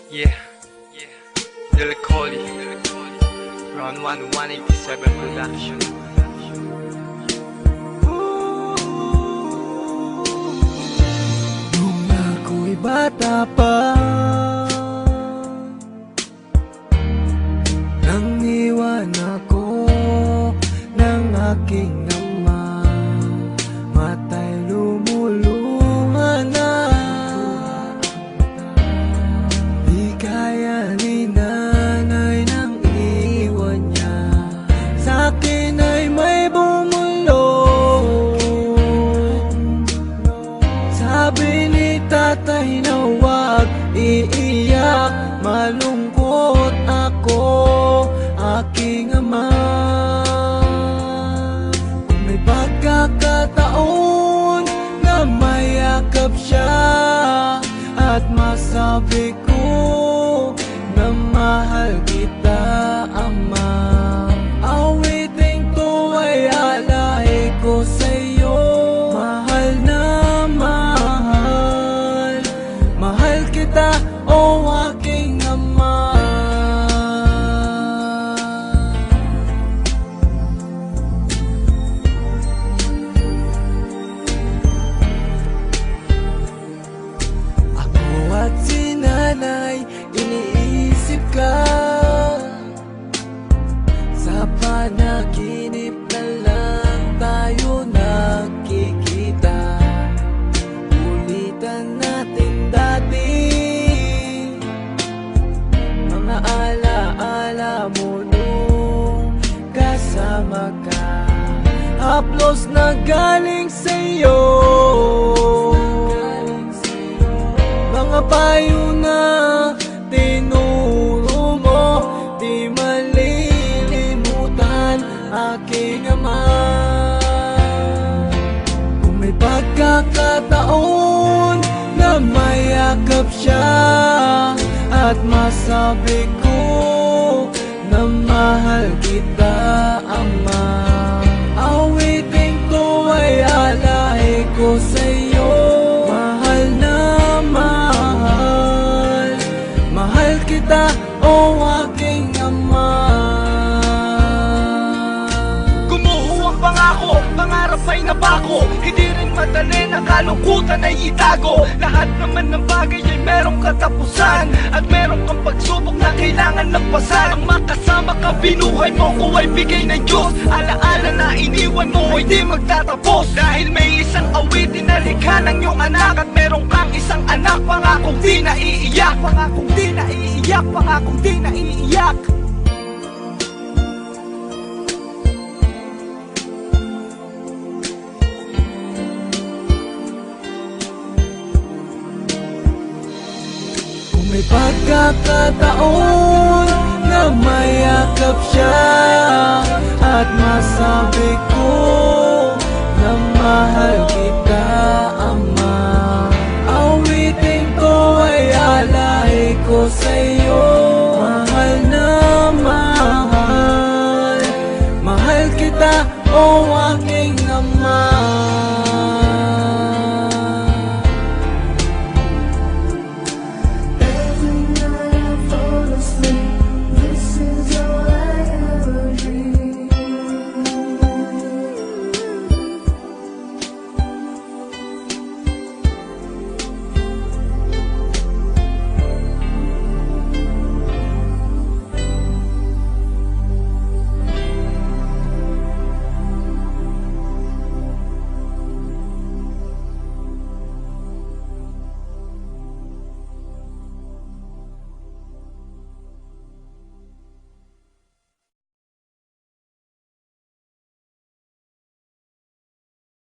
Yeah, Delicoli, Round 1, 187 Production. Nung ako'y bata pa, nang iwan ako ng aking ama, mata'y lumuluha na. Di kaya ni nanay nang iwan niya, sa'kin ay may bumulong. Sabi ni tatay na huwag iiyak, malungkot ako, aking ama. Kung may pagkakataon na mayakap siya at masabi ko na mahal kita, ama, awiting to ay alay ko sa'yo. Mahal na mahal, mahal kita, o aking ama. Ako at si nanay, iniisip ka. Sa panaginip na lang tayo nakikita. Ulitan natin dati mga alaala mo nung kasama ka. Haplos na galing sa'yo, mga payo na tinuro mo, di malilimutan, aking ama. Kung may pagkakataon na mayakap siya at masabi ko na mahal kita, ama, awiting to ay alay ko sa'yo. Mahal na mahal, mahal kita, o aking ama. Gumuho ang pangako, pangarap ay nabako. Hindi rin madali na kalungkutan ay itago. Lahat naman ng bagay ay merong katapusan, at merong kang pagsubok na kailangan lagpasan. Ang makasama ka, binuhay mo ko ay bigay ng Diyos. Alaala na iniwan mo ay di magtatapos. Dahil may isang awitin na likha ng iyong anak, at merong kang isang anak, pangakong di naiiyak, pangakong di naiiyak, pangakong di naiiyak. May pagkakataon na mayakap siya at masabi ko na mahal kita.